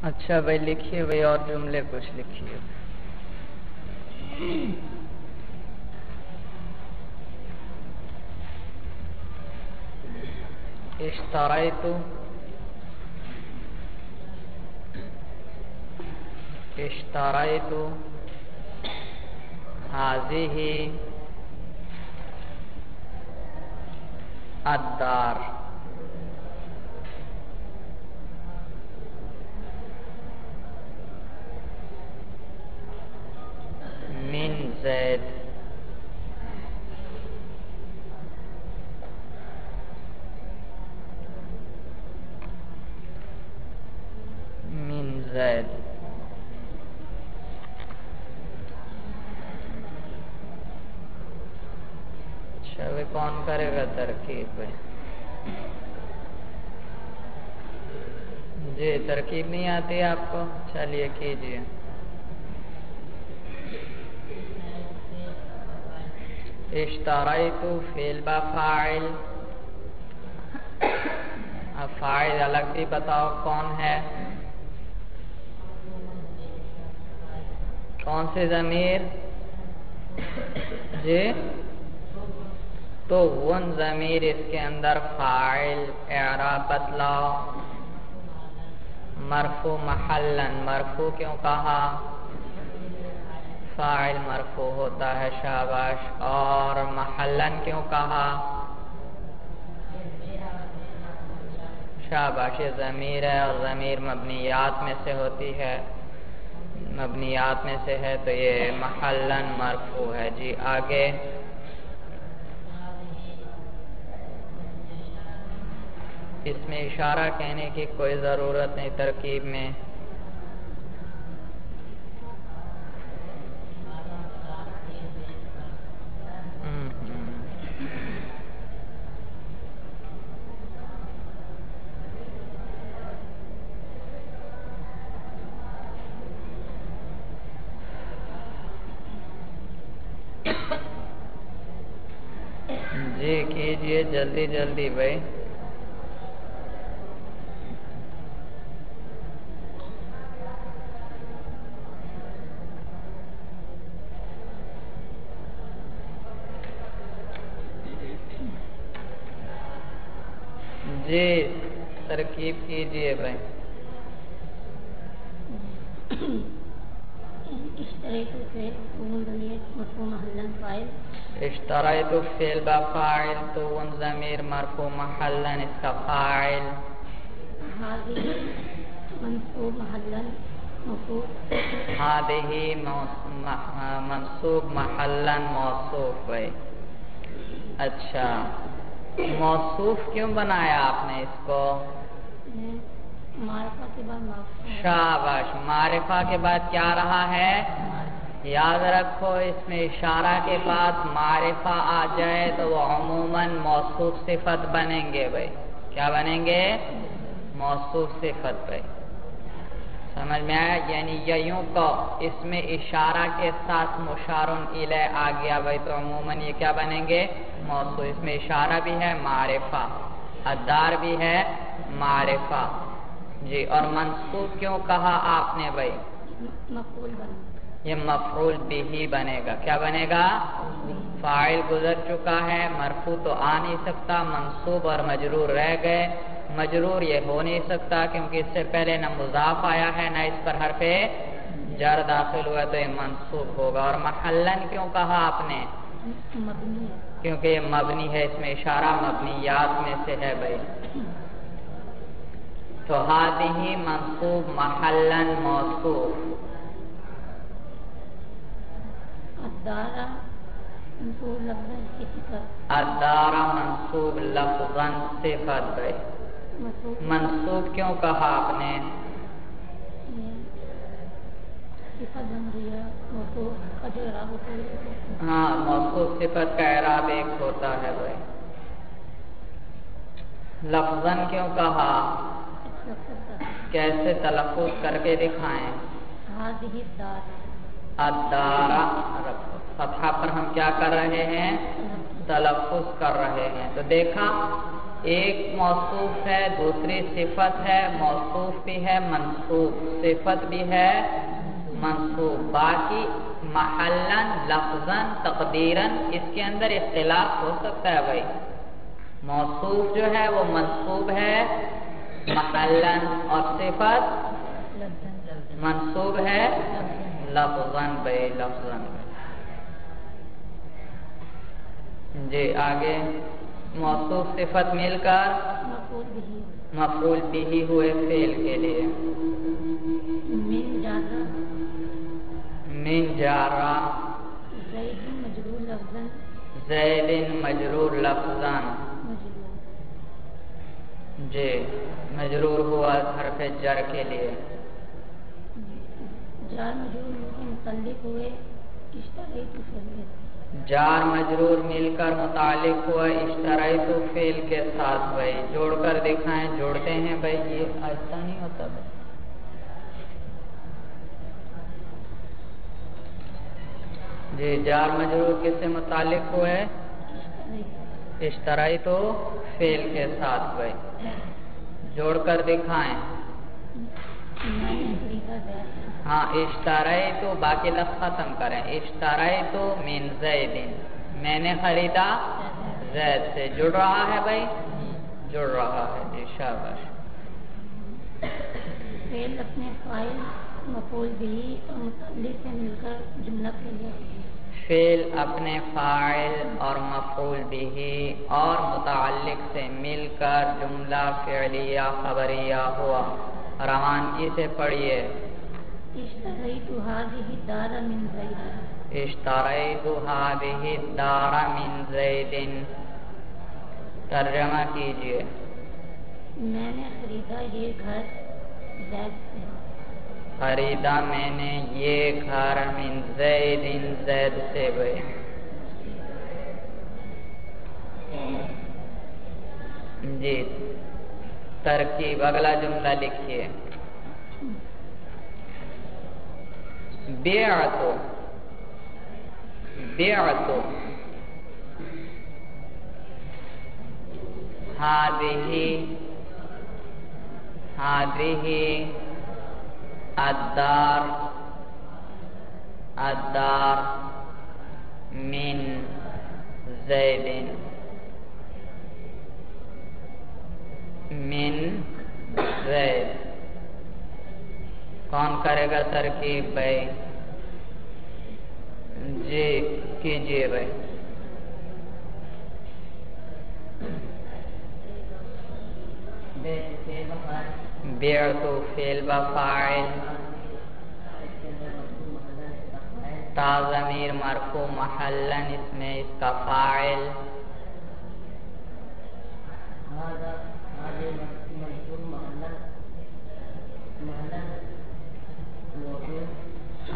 اچھا بھائی لکھیے بھائی، اور جملے کچھ لکھیے. اشتريت هذه الدار. من زید. من زید. اچھا وہ کون کرے گا ترکیب پہ؟ جی ترکیب نہیں آتی آپ کو؟ چلیے کیجیے. اشتریت فعل با فاعل. اب فاعل الگ بھی بتاؤ کون ہے؟ کون سی ضمیر؟ جی تو ون ضمیر اس کے اندر فاعل. اعراب بتلاؤ. مرفوع محلا. مرفوع کیوں کہا؟ فاعل مرفوع ہوتا ہے. شاباش. اور محلا کیوں کہا؟ شاباش. یہ ضمیر ہے اور ضمیر مبنیات میں سے ہوتی ہے. مبنیات میں سے ہے تو یہ محلا مرفوع ہے. جی آگے. اس میں اشارہ کہنے کی کوئی ضرورت نہیں ترکیب میں. جی کیجئے جلدی جلدی بھائی. جی ترکیب کیجئے بھائی. اشتريت فعل با فاعل تو ون ضمیر مرفوع محلا اس کا فاعل. هذه منصوب محلا موصوف. هذه منصوب محلا موصوف بھائی. اچھا موصوف کیوں بنایا آپ نے اس کو؟ معرفہ کے بعد شاباش. معرفہ کے بعد کیا رہا ہے؟ یاد رکھو اس میں اشارہ کے بعد معرفہ آ جائے تو وہ عموماً موصوف صفت بنیں گے بھائی. کیا بنیں گے؟ موصوف صفت بھائی. سمجھ میں آیا؟ یعنی یوں کو اس میں اشارہ کے ساتھ مشار الیہ آ گیا بھائی تو عموماً یہ کیا بنیں گے؟ موصوف. اس میں اشارہ بھی ہے معرفہ. الدار بھی ہے معرفہ. جی اور منصوب کیوں کہا آپ نے بھائی؟ مفعول بنا. یہ مفعول بھی بنے گا. کیا بنے گا؟ فاعل گزر چکا ہے. مرفوع تو آ نہیں سکتا. منصوب اور مجرور رہ گئے. مجرور یہ ہو نہیں سکتا کیونکہ اس سے پہلے نہ مضاف آیا ہے نہ اس پر حرف جر داخل ہوا تو یہ منصوب ہوگا. اور محلن کیوں کہا آپ نے؟ مبنی. کیونکہ یہ مبنی ہے. اس میں اشارہ مبنیات میں سے ہے بھائی. تو هذه منصوب محلا موصوف. الدار منصوب لفظاً صفت. الدار منصوب لفظاً صفت بھائی. منصوب کیوں کہا آپ نے؟ صفت بن گیا. موصوف کا جو اعراب ہوتا ہے. ہاں موصوف صفت کا اعراب ایک ہوتا ہے بھائی. لفظاً کیوں کہا؟ کیسے تلفظ کر کے دکھائیں؟ هذه الدار. الدار فتحہ پر ہم کیا کر رہے ہیں؟ تلفظ کر رہے ہیں. تو دیکھا ایک موصوف ہے، دوسری صفت ہے، موصوف بھی ہے منصوب، صفت بھی ہے منصوب، باقی محلاً لفظاً تقدیراً اس کے اندر اختلاف ہو سکتا ہے بھائی۔ موصوف جو ہے وہ منصوب ہے محلاً اور صفت منصوب ہے لفظاً بھائی، لفظاً۔ جی آگے، موصوف صفت مل کر مفعول بھی ہوئے فعل کے لیے۔ من جارا زید مجرور لفظاً، جی مجرور ہوا حرف جر کے لیے۔ جار مجرور متعلق ہوئے جار مجرور مل کر متعلق ہوا اشتريت فعل کے ساتھ بھائی، جوڑ کر دکھائیں، جوڑتے ہیں بھائی، یہ ایسا نہیں ہوتا بھائی۔ جی جار مجرور کس سے متعلق ہوئے؟ اشتريت فعل کے ساتھ بھائی، جوڑ کر دکھائیں۔ ہاں اشتريت، باقی لفظ ختم کریں، اشتريت من زید، میں نے خریدا زید سے، جڑ رہا ہے بھائی، جڑ رہا ہے، جی شاباش۔ فعل اپنے فاعل مفعول بھی اور متعلق سے مل کر جملہ فعلیہ، فعل اپنے فاعل اور مفعول بھی اور متعلق سے مل کر جملہ فعلیہ خبریہ ہوا۔ روانگی سے پڑھیے، اشتريت هذه الدار من زید، اشتريت هذه الدار من زید، ترجمہ کیجئے۔ میں نے خریدا یہ گھر زید سے، خریدا میں نے یہ گھر من زید، زید سے بھائی۔ جی ترکیب، اگلا جملہ لکھیے، بیعت، بیعت هذه الدار، الدار من زید، من زید۔ کون کرے گا ترکیب بھائی؟ جی کیجئے بھائی۔ بیعت فعل بفاعل، تا ضمیر مرفوع محلا اس میں اس کا فاعل،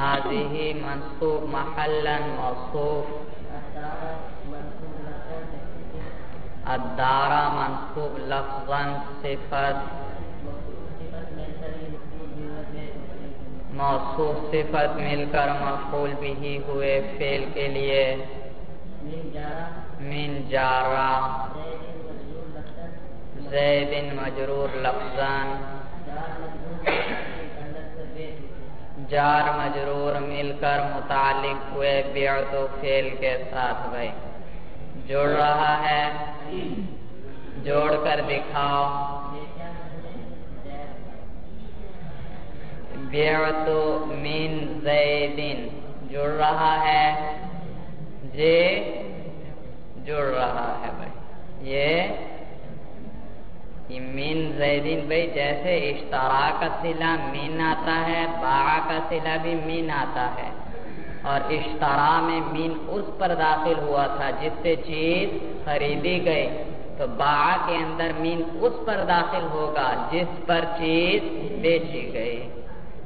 هذه منصوب محلا موصوف، الدار منصوب لفظا صفت، موصوف صفت مل کر مفعول بھی ہوئے فعل کے لیے، من جارا زید مجرور لفظا، جار مجرور مل کر متعلق ہوئے بیعت فعل کے ساتھ بھائی، جوڑ رہا ہے، جوڑ کر دکھاؤ۔ بیعت من زید، جڑ رہا ہے، جے جڑ رہا ہے بھائی، یہ من زیدین بھائی، جیسے اشترا کا صلہ من آتا ہے، باع کا صلہ بھی من آتا ہے، اور اشترا میں من اس پر داخل ہوا تھا جس سے چیز خریدی گئی، تو باع کے اندر من اس پر داخل ہوگا جس پر چیز بیچی گئی۔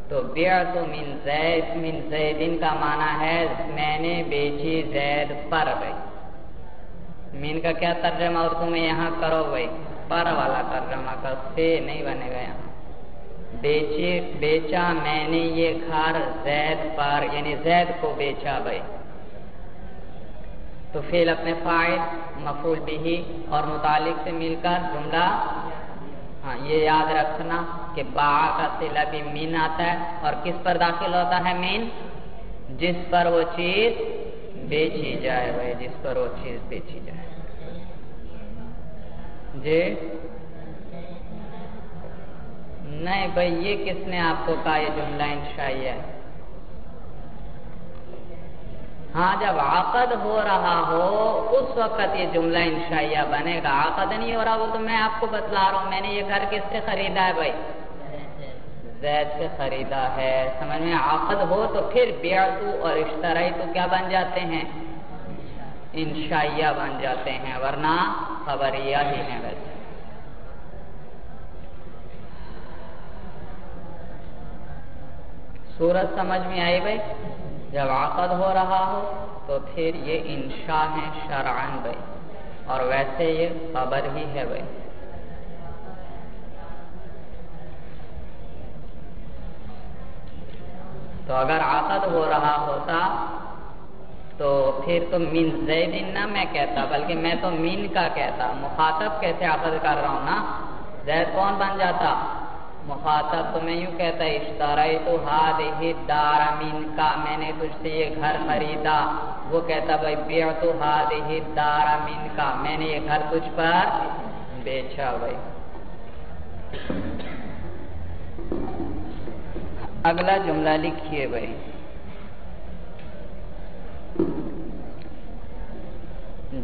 تو بیعت من زید، من زیدین کا معنی ہے میں نے بیچی زید پر بھائی۔ من کا کیا ترجمہ اردو میں یہاں کرو بھائی؟ پر والا ترجمہ کر، سے نہیں بنے گا یہاں۔ بیچا میں نے یہ گھر زید پر، یعنی زید کو بیچا بھائی۔ تو فعل اپنے فاعل مفعول بھی اور متعلق سے مل کر جملہ. ہاں یہ یاد رکھنا کہ باع کا صلہ بھی من آتا ہے اور کس پر داخل ہوتا ہے من؟ جس پر وہ چیز بیچی جائے بھائی، جس پر وہ چیز بیچی جائے. جی نہیں بھائی، یہ کس نے آپ کو کہا یہ جملہ انشائی ہے؟ ہاں جب عقد ہو رہا ہو اس وقت یہ جملہ انشائیہ بنے گا. عقد نہیں ہو رہا وہ تو میں آپ کو بتلا رہا ہوں. میں نے یہ گھر کس سے خریدا ہے بھائی؟ زید سے خریدا ہے. سمجھ میں؟ عقد ہو تو پھر بیعتو اور اشتریتو کیا بن جاتے ہیں؟ انشائیہ بن جاتے ہیں، ورنہ خبریہ ہی ہیں. ویسے صورت سمجھ میں آئی بھائی؟ جب عقد ہو رہا ہو تو پھر یہ انشاء ہے شرعاً بھائی، اور ویسے یہ خبر ہی ہے بھائی. تو اگر عقد ہو رہا ہوتا تو پھر تو من زید نہ میں کہتا، بلکہ میں تو من کا کہتا. مخاطب کیسے عقد کر رہا ہوں نا، زید کون بن جاتا؟ مخاطب. تو میں یوں کہتا اشتریت هذه الدار منک، میں نے تجھ سے یہ گھر خریدا. وہ کہتا بھائی بعت هذه الدار منک، میں نے یہ گھر تجھ پر بیچا بھائی. اگلا جملہ لکھیے بھائی.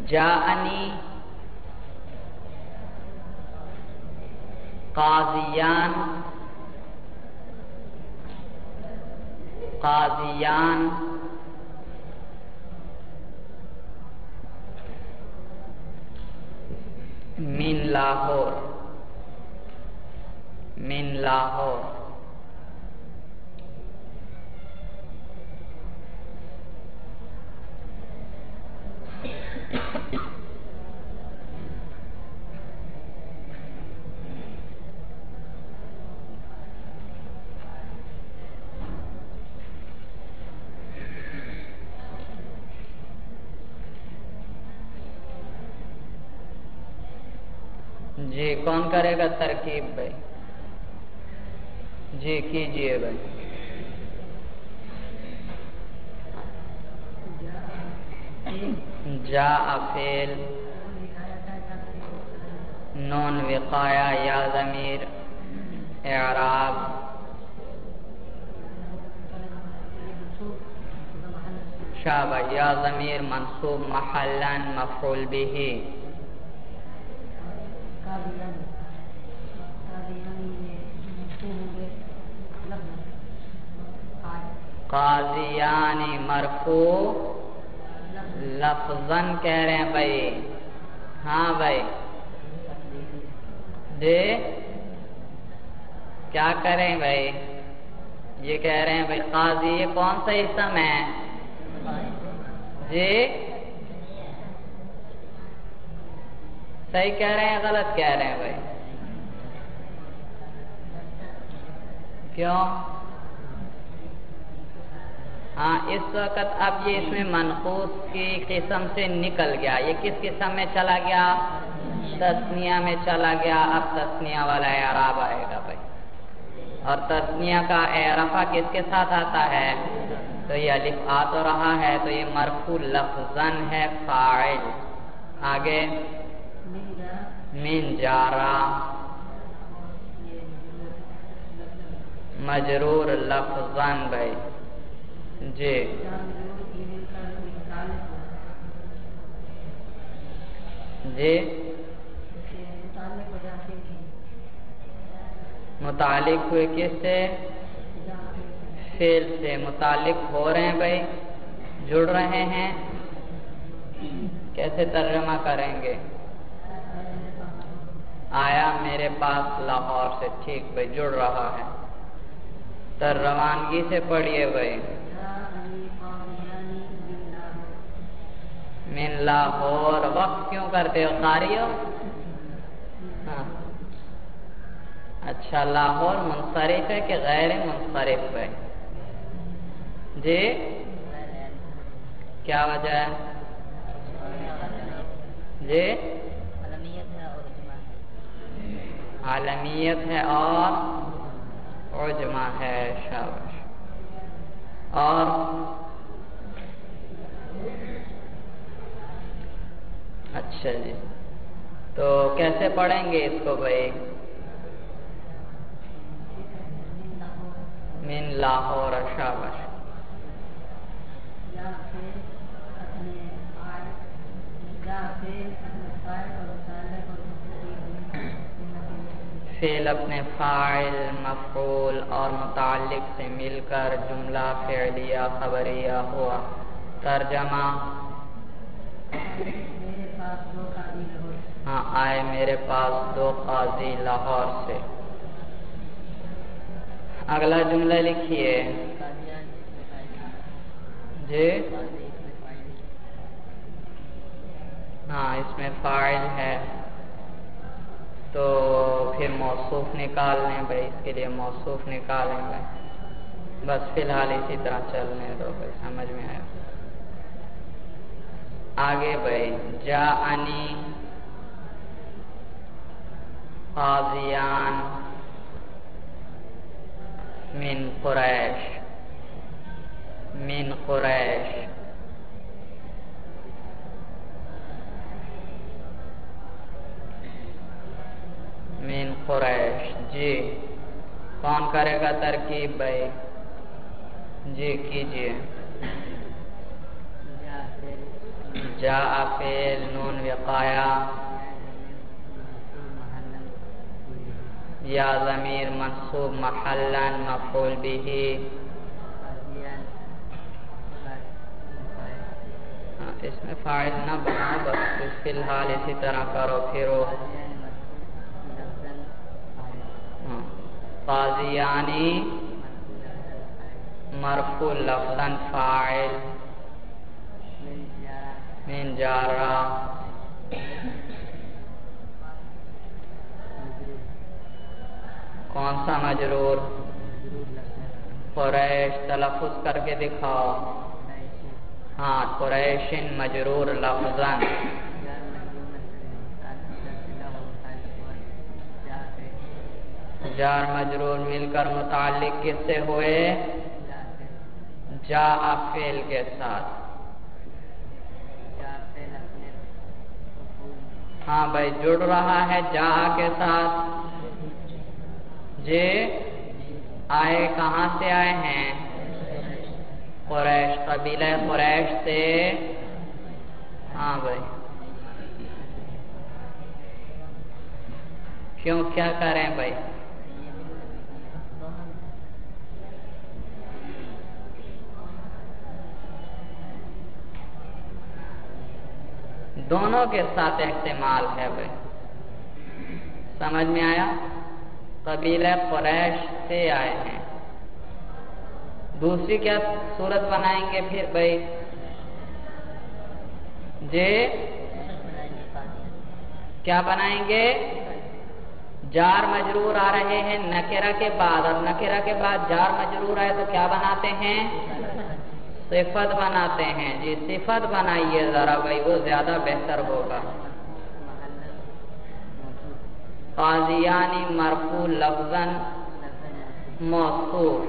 جاءنی قاضیان من لاہور جی کون کرے گا ترکیب بھائی؟ جی کیجئے بھائی. جاء فعل، نون وقایا یا ضمیر اعراب، شابہ یا ضمیر منصوب محلا مفعول به. قاضیان مرفوع لفظاً کہہ رہے ہیں بھائی. ہاں بھائی جی کیا کریں بھائی؟ یہ کہہ رہے ہیں بھائی قاضی یہ کون سا اسم ہے جی؟ صحیح کہہ رہے ہیں غلط کہہ رہے ہیں بھائی؟ کیوں؟ ہاں اس وقت اب یہ اس میں منقوص کی قسم سے نکل گیا. یہ کس قسم میں چلا گیا؟ تثنیہ میں چلا گیا. اب تثنیہ والا اعراب آئے گا بھائی، اور تثنیہ کا اعراب کس کے ساتھ آتا ہے؟ تو یہ الف آ تو رہا ہے تو یہ مرفوع لفظاً ہے فاعل. آگے من جارا مجرور لفظاً بھائی. جی جی متعلق ہوئے کس سے؟ فعل سے. متعلق ہو رہے ہیں بھائی، جڑ رہے ہیں. کیسے ترجمہ کریں گے؟ آیا میرے پاس لاہور سے. ٹھیک بھائی جڑ رہا ہے. تر روانگی سے پڑھیے بھائی. من لاہور. وقت کیوں کرتے ہو؟ قاری ہو؟ ہاں اچھا لاہور منصرف ہے کہ غیر منصرف ہے؟ جی کیا وجہ ہے؟ جی عالمیت ہے اور عجمہ ہے. عالمیت ہے اور عجمہ ہے. شاباش. اور اچھا جی، تو کیسے پڑھیں گے اس کو بھائی؟ من لاہور. شاباش. فعل اپنے فاعل، مفعول اور متعلق سے مل کر جملہ فعلیہ خبریہ ہوا. ترجمہ ہاں آئے میرے پاس 2 قاضی لاہور سے. اگلا جملہ لکھیے. جی ہاں اس میں فاعل ہے تو پھر موصوف نکال لیں بھائی. اس کے لیے موصوف نکالیں گے. بس فی الحال اسی طرح چلنے دو بھائی. سمجھ میں آیا؟ آگے بھائی. جاءنی قاضیان من قریش. من قریش. من قریش. جی کون کرے گا ترکیب بھائی؟ جی کیجئے. جاء فعل، نون وقایا، یا ضمیر منصوب محلا مفعول به. اس میں فاعل نہ بناؤ، بس فی الحال اسی طرح کرو. پھرو قاضیانی مرفوع لفظاً فاعل من جارہ کون سا مجرور؟ قریش. تلفظ کر کے دکھاؤ. ہاں قریش مجرور لفظاً. جار مجرور مل کر متعلق کس سے ہوئے؟ جاء فعل کے ساتھ. ہاں بھائی جڑ رہا ہے جاء کے ساتھ. جی آئے کہاں سے آئے ہیں؟ قریش، قبیلہ قریش سے. ہاں بھائی کیوں کیا کریں بھائی؟ دونوں کے ساتھ احتمال ہے بھائی. سمجھ میں آیا؟ قبیلہ قریش سے آئے ہیں. دوسری کیا صورت بنائیں گے پھر بھائی؟ جی کیا بنائیں گے؟ جار مجرور آ رہے ہیں نکرہ کے بعد، اور نکرہ کے بعد جار مجرور آئے تو کیا بناتے ہیں؟ صفت بناتے ہیں. جی صفت بنائیے ذرا بھائی، وہ زیادہ بہتر ہوگا. قاضیانی مرفوع لفظاً موصوف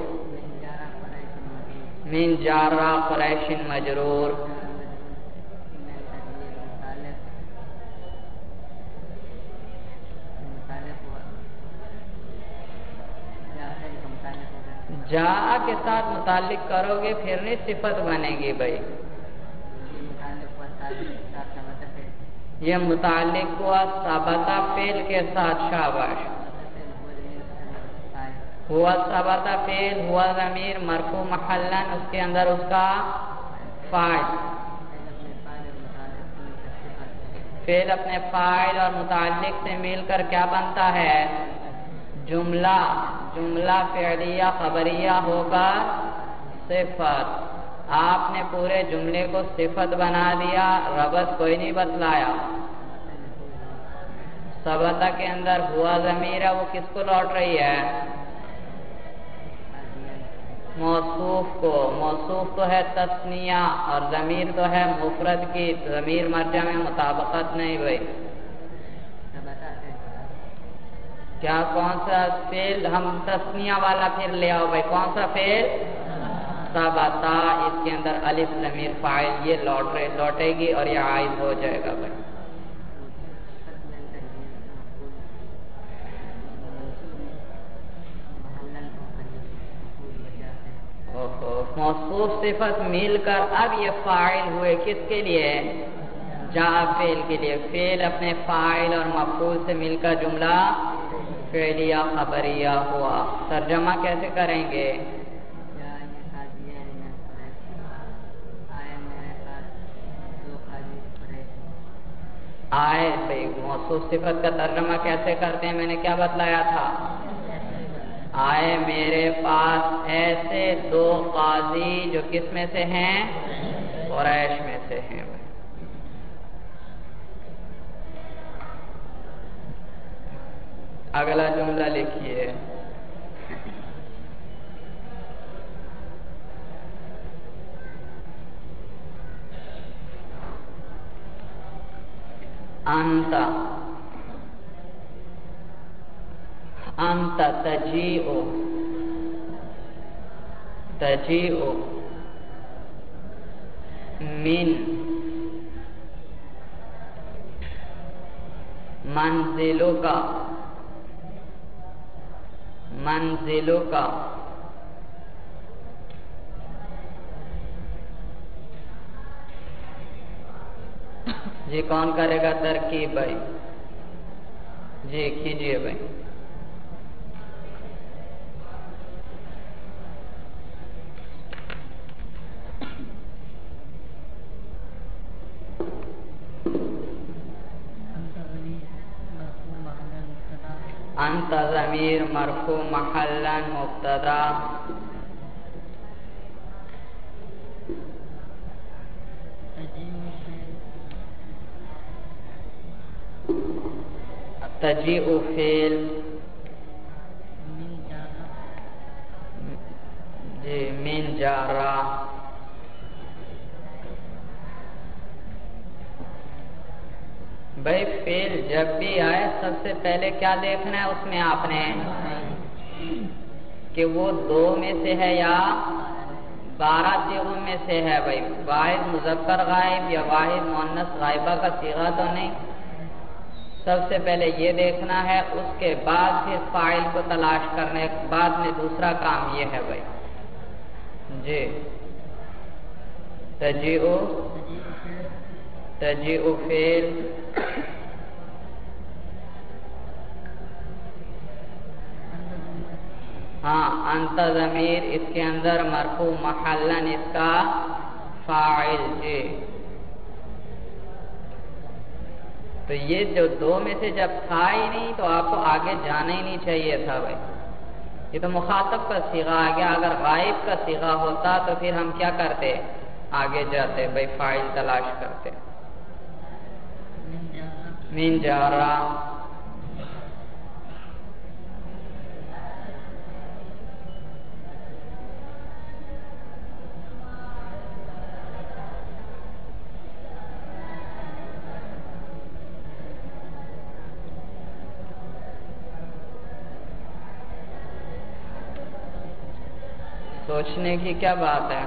من جارہ قریش مجرور. جاء کے ساتھ متعلق کرو گے پھر نہیں صفت بنے گی بھائی. یہ متعلق ہوا ثبت فعل کے ساتھ. شاباش. ہوا ثبت فعل، ہوا ضمیر مرفوع محلا، اس کے اندر اس کا فاعل. فعل اپنے فاعل اور متعلق سے مل کر کیا بنتا ہے؟ جملہ. جملہ فعلیہ خبریہ ہوگا صفت. آپ نے پورے جملے کو صفت بنا دیا، ربط کوئی نہیں بتلایا. ثبتہ کے اندر ہوا ضمیر ہے، وہ کس کو لوٹ رہی ہے؟ موصوف کو، موصوف تو ہے تثنیہ اور ضمیر تو ہے مفرد کی، ضمیر مرجع میں مطابقت نہیں بھائی. کیا کون سا فعل؟ ہم تثنیہ والا پھر لے آؤ بھائی. کون سا فعل؟ ثبتا، اس کے اندر الف ضمیر فاعل یہ لوٹے گی اور یہ عائد ہو جائے گا بھائی. موصوف صفت مل کر اب یہ فاعل ہوئے کس کے لیے؟ جا فعل کے لیے. فعل اپنے فاعل اور مفعول سے مل کر جملہ فعلیہ خبریہ ہوا. ترجمہ کیسے کریں گے؟ آئے بھائی موصوف صفت کا ترجمہ کیسے کرتے ہیں؟ میں نے کیا بتلایا تھا؟ آئے میرے پاس ایسے دو قاضی جو کس میں سے ہیں؟ قریش میں سے ہیں. اگلا جملہ لکھیے. انت تجیء من منزلک جی کون کرے گا ترکیب بھائی؟ جی کیجئے بھائی. انت ضمیر مرفوع محلا مبتدا تجیء فعل جی من جارا بھائی. فعل جب بھی آئے سب سے پہلے کیا دیکھنا ہے اس میں آپ نے کہ وہ دو میں سے ہے یا 12 صیغوں میں سے ہے بھائی. واحد مذکر غائب یا واحد مؤنث غائبہ کا صیغہ تو نہیں. سب سے پہلے یہ دیکھنا ہے، اس کے بعد پھر فاعل کو تلاش کرنے کے بعد میں دوسرا کام یہ ہے بھائی. جی تجیء فعل ہاں انت ضمیر اس کے اندر مرفوع محلن اس کا فاعل. جی تو یہ جو دو میں سے جب تھا ہی نہیں تو آپ کو آگے جانا ہی نہیں چاہیے تھا بھائی. یہ تو مخاطب کا صیغہ آ گیا. اگر غائب کا صیغہ ہوتا تو پھر ہم کیا کرتے؟ آگے جاتے بھائی فاعل تلاش کرتے. من جارا سوچنے کی کیا بات ہے؟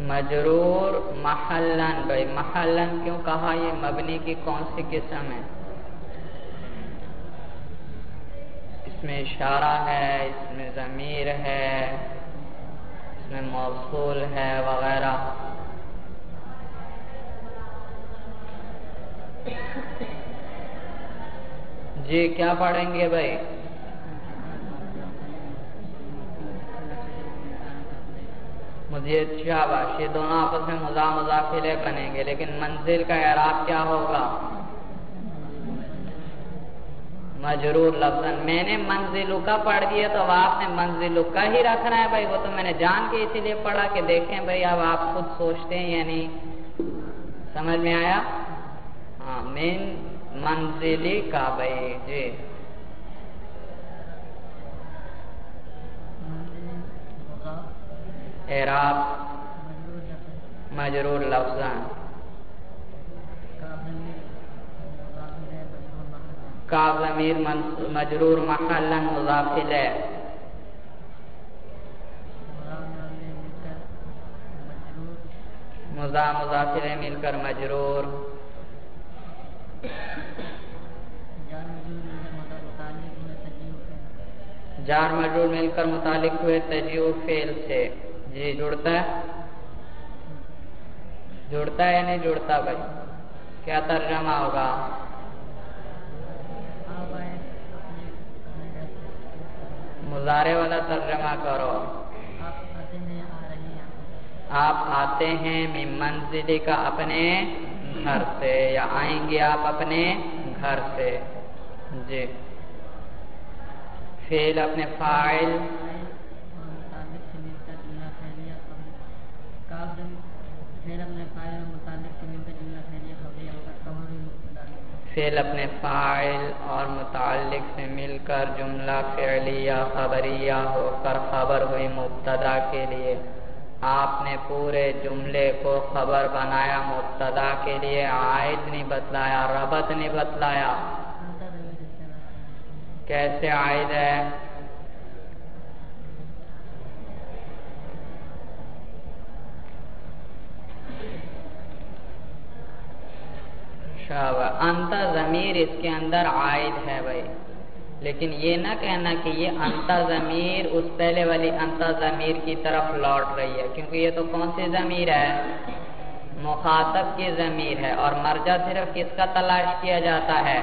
مجرور محلن بھائی. محلن کیوں کہا؟ یہ مبنی کی کون سی قسم ہے؟ اس میں اشارہ ہے، اس میں ضمیر ہے، اس میں موصول ہے وغیرہ. جی کیا پڑھیں گے بھائی؟ مجھے شاباش، یہ دونوں آپس میں مضاف الیہ بنیں گے، لیکن منزل کا اعراب کیا ہوگا؟ مجرور لفظاً۔ میں نے منزلو کا پڑھ دیا تو اب آپ نے منزلو کا ہی رکھنا ہے بھائی، وہ تو میں نے جان کے اسی لیے پڑھا کہ دیکھیں بھائی اب آپ خود سوچتے ہیں یا نہیں۔ سمجھ میں آیا؟ ہاں، من منزلی کا بھائی جی اعراب مجرور لفظاً، کاف ضمیر مجرور محلا مضاف الیہ، مضاف الیہ مل کر مجرور، جار مجرور مل کر متعلق ہوئے تجیع فعل سے۔ جی جڑتا ہے؟ جڑتا ہے یا نہیں جڑتا بھائی؟ کیا ترجمہ ہوگا؟ مضارع والا ترجمہ کرو۔ آپ آتے ہیں من منزلی کا اپنے گھر سے، یا آئیں گے آپ اپنے گھر سے۔ جی فعل اپنے فاعل، فعل اپنے فاعل اور متعلق سے مل کر جملہ فعلیہ خبریہ ہو کر خبر ہوئی مبتدا کے لیے۔ آپ نے پورے جملے کو خبر بنایا، مبتدا کے لیے عائد نہیں بتلایا، ربط نہیں بتلایا۔ کیسے عائد ہے؟ انت ضمیر اس کے اندر عائد ہے بھائی، لیکن یہ نہ کہنا کہ یہ انت ضمیر اس پہلے والی انت ضمیر کی طرف لوٹ رہی ہے، کیونکہ یہ تو کون سی ضمیر ہے؟ مخاطب کی ضمیر ہے، اور مرجع صرف کس کا تلاش کیا جاتا ہے؟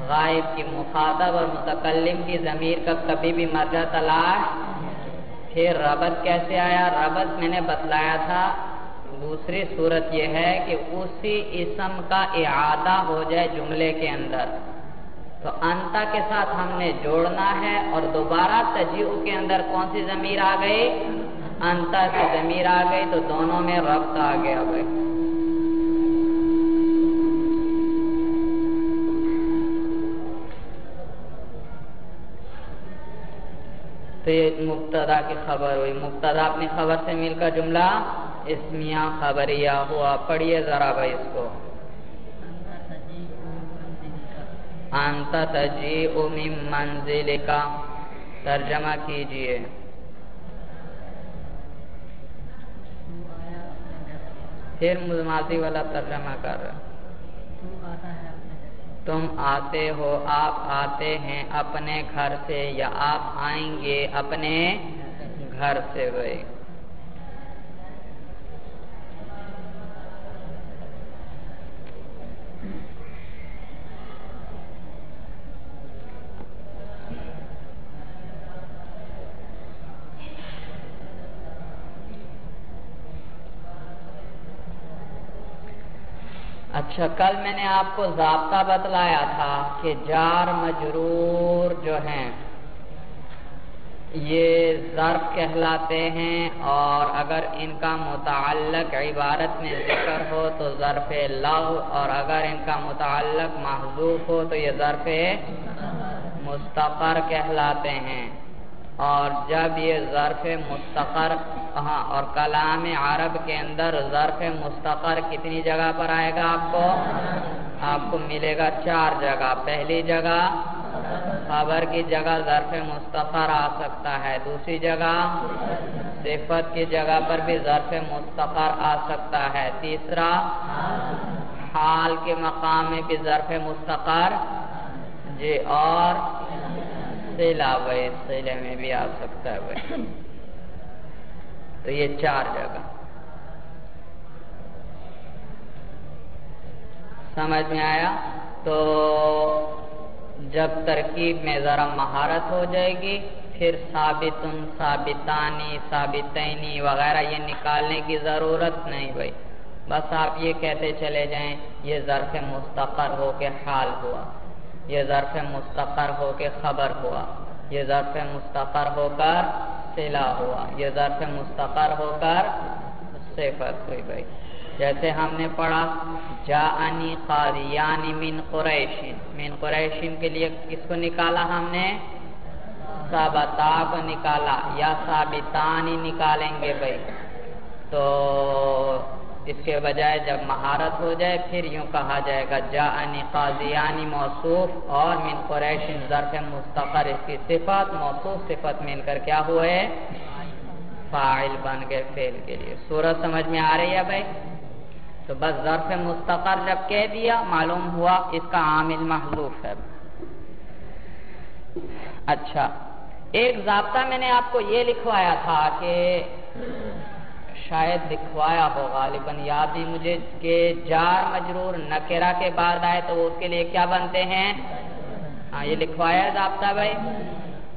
غائب کی۔ مخاطب اور متکلم کی ضمیر کا کبھی بھی مرجع تلاش۔ پھر ربط کیسے آیا؟ ربط میں نے بتلایا تھا، دوسری صورت یہ ہے کہ اسی اسم کا اعادہ ہو جائے جملے کے اندر، تو انتا کے ساتھ ہم نے جوڑنا ہے، اور دوبارہ تجیع کے اندر کون سی ضمیر آ گئی؟ انتا کی ضمیر آ گئی، تو دونوں میں ربط آ گیا بھائی۔ تو یہ مبتدا کی خبر ہوئی، مبتدا اپنی خبر سے مل کر جملہ اسمیہ خبریہ ہوا۔ پڑھیے ذرا بھائی اس کو۔ انت تجیء من منزلک، ترجمہ کیجئے۔ پھر ماضی والا ترجمہ کر رہے، تم آتے ہو، آپ آتے ہیں اپنے گھر سے، یا آپ آئیں گے اپنے گھر سے بھائی۔ اچھا، کل میں نے آپ کو ضابطہ بتلایا تھا کہ جار مجرور جو ہیں یہ ظرف کہلاتے ہیں، اور اگر ان کا متعلق عبارت میں ذکر ہو تو ظرف لغو، اور اگر ان کا متعلق محذوف ہو تو یہ ظرف مستقر کہلاتے ہیں۔ اور جب یہ ظرف مستقر، اور کلام عرب کے اندر ظرف مستقر کتنی جگہ پر آئے گا؟ آپ کو ملے گا 4 جگہ۔ پہلی جگہ خبر کی جگہ ظرف مستقر آ سکتا ہے، دوسری جگہ صفت کی جگہ پر بھی ظرف مستقر آ سکتا ہے، تیسرا حال کے مقام میں بھی ظرف مستقر، جی، اور صلہ بھائی، صلہ میں بھی آ سکتا ہے بھائی۔ تو یہ 4 جگہ سمجھ میں آیا؟ تو جب ترکیب میں ذرا مہارت ہو جائے گی پھر ثابتن، ثابتانی، ثابتینی وغیرہ یہ نکالنے کی ضرورت نہیں بھائی، بس آپ یہ کہتے چلے جائیں یہ ظرف مستقر ہو کے حال ہوا، یہ ظرف مستقر ہو کے خبر ہوا، یہ ظرف مستقر ہو کر صلہ ہوا، یہ ظرف مستقر ہو کر صفت ہوئی بھائی۔ جیسے ہم نے پڑھا جاءنی قاضیان من قریشین، من قریشین کے لیے کس کو نکالا ہم نے؟ ثابتا کو نکالا، یا ثابتانی نکالیں گے بھائی، تو اس کے بجائے جب مہارت ہو جائے پھر یوں کہا جائے گا جاءنی قاضیانی موصوف اور من قریشین ظرف مستقر اس کی صفت، موصوف صفت مل کر کیا ہوئے؟ فاعل بن گئے فعل کے لیے۔ صورت سمجھ میں آ رہی ہے بھائی؟ تو بس ظرف مستقر جب کہہ دیا معلوم ہوا اس کا عامل محذوف ہے۔ اچھا، ایک ضابطہ میں نے آپ کو یہ لکھوایا تھا کہ شاید لکھوایا ہو غالباً، یاد نہیں مجھے، کہ جار مجرور نکرہ کے بعد آئے تو اس کے لیے کیا بنتے ہیں؟ ہاں یہ لکھوایا ہے ضابطہ بھائی؟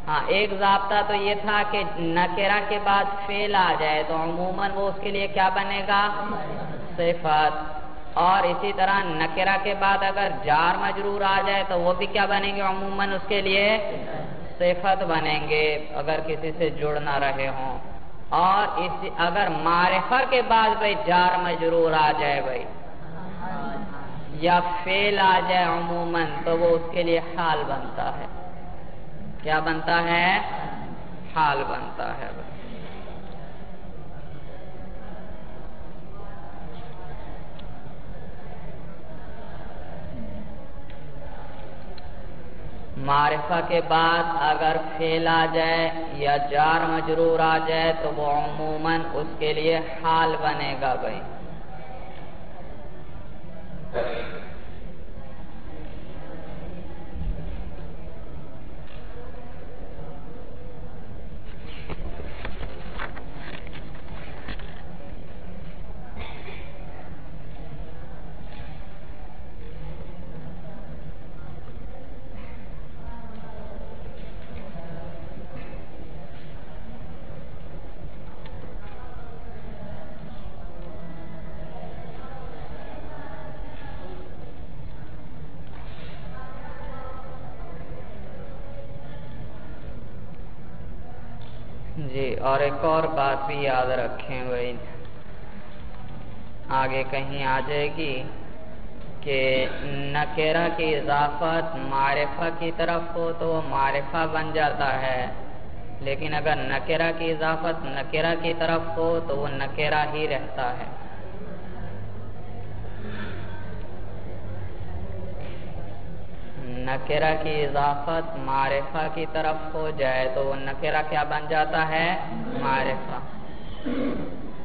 ہاں، ایک ضابطہ تو یہ تھا کہ نکرہ کے بعد فعل آ جائے تو عموماً وہ اس کے لیے کیا بنے گا؟ صفت، اور اسی طرح نکرہ کے بعد اگر جار مجرور آ جائے تو وہ بھی کیا بنیں گے؟ عموماً اس کے لیے صفت بنیں گے اگر کسی سے جڑ نہ رہے ہوں، اور اگر معرفہ کے بعد بھائی جار مجرور آ جائے بھائی یا فعل آ جائے عموماً تو وہ اس کے لیے حال بنتا ہے۔ کیا بنتا ہے؟ حال بنتا ہے بھائی۔ معرفہ کے بعد اگر فعل آ جائے یا جار مجرور آ جائے تو وہ عموماً اس کے لیے حال بنے گا بھائی۔ جی، اور ایک اور بات بھی یاد رکھیں بھائی، آگے کہیں آ جائے گی کہ نکرہ کی اضافت معرفہ کی طرف ہو تو وہ معرفہ بن جاتا ہے، لیکن اگر نکرہ کی اضافت نکرہ کی طرف ہو تو وہ نکرہ ہی رہتا ہے۔ نکرہ کی اضافت معرفہ کی طرف ہو جائے تو وہ نکرہ کیا بن جاتا ہے؟ معرفہ،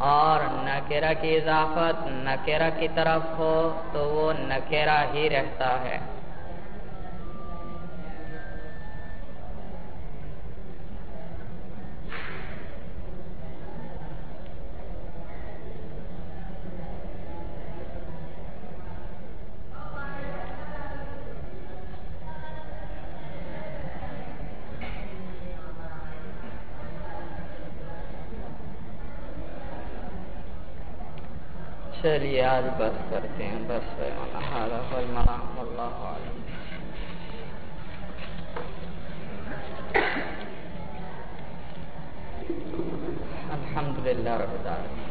اور نکرہ کی اضافت نکرہ کی طرف ہو تو وہ نکرہ ہی رہتا ہے۔ چلیے آج بس کرتے ہیں، بس اللہ عالم۔ الحمدللہ رب العالمین۔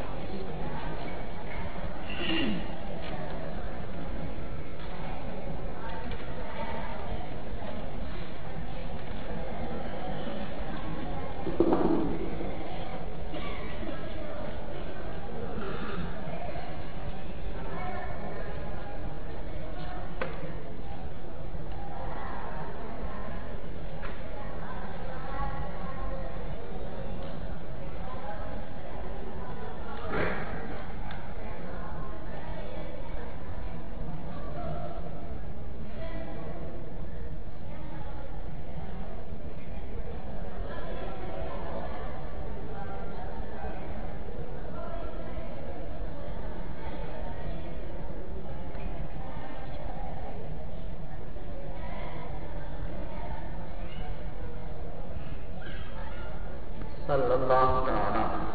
صلی اللہ تعالی